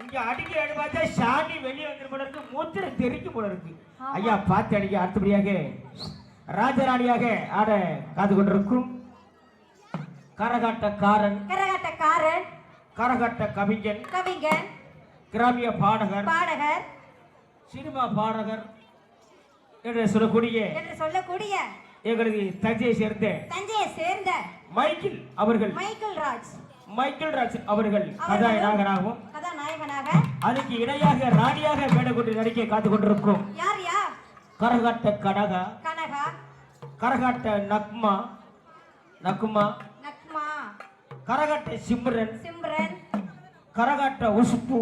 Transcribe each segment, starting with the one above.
இங்க அடிக்க அடிபாத்தா சாணி வெளியே வந்து போல இருக்கு, மூத்திர தெரிக்கும் போல இருக்கு. ஐயா பார்த்து அடிக்க. அடுத்தபடியாக ராஜராணியாக ஆட காத்து கொண்டிருக்கும் கரகாட்டக்காரன், கரகாட்ட கவிஞன், கிராமிய பாடகர், சினிமா பாடகர் என்று சொல்லக்கூடிய எங்களது தஞ்சையை சேர்ந்த மைக்கேல் ராஜ் அவர்கள் கதாநாயகனாகவும் அதுக்கு இணையாக ராணியாக மேடை கொண்டு நடிக்க காத்துக் கொண்டிருக்கும் கரகாட்ட கனகா, கரகாட்ட நக்மா, கரகாட்ட சிம்ரன், கரகாட்ட குஷ்பு,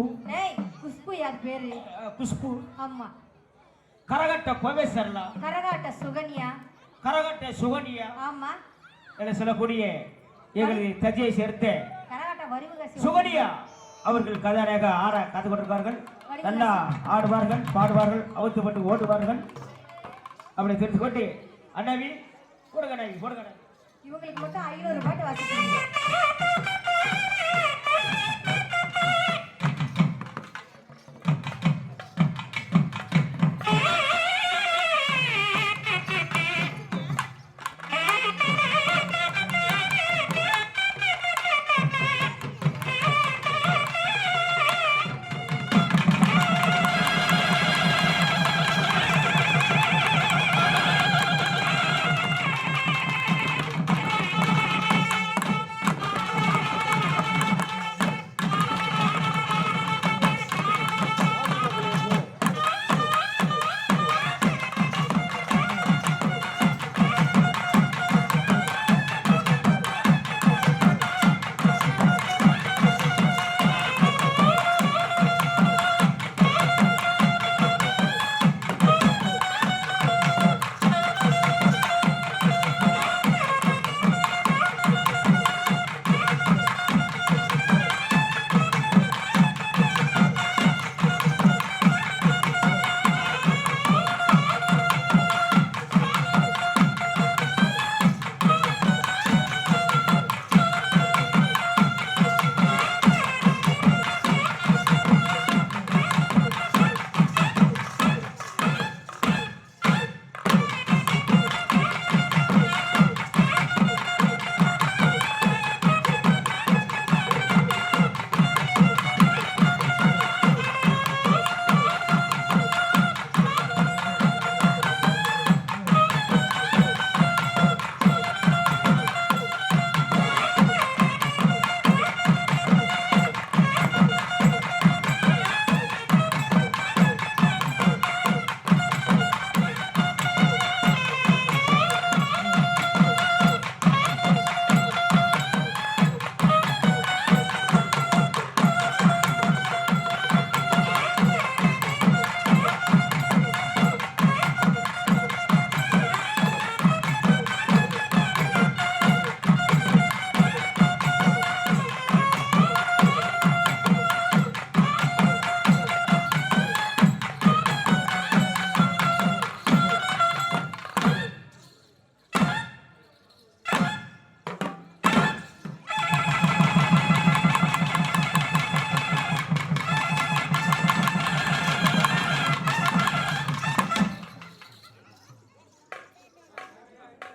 கரகாட்ட கோவேசர்லா, கரகாட்ட சுகன்யா என சொல்லக்கூடிய எங்களது தஞ்சையை சேர்ந்த சுகன்யா அவர்கள் கதாநாயக ஆட காத்துக் கொண்டிருப்பார்கள். நல்லா ஆடுவார்கள், பாடுவார்கள், அவுத்துப்பட்டு ஓடுவார்கள். அப்படி தெரிந்து கொண்டு அண்ணாவி போடுங்க, இவங்களுக்கு மட்டும் 500 பாட்டு வாசிக்கிறீங்க.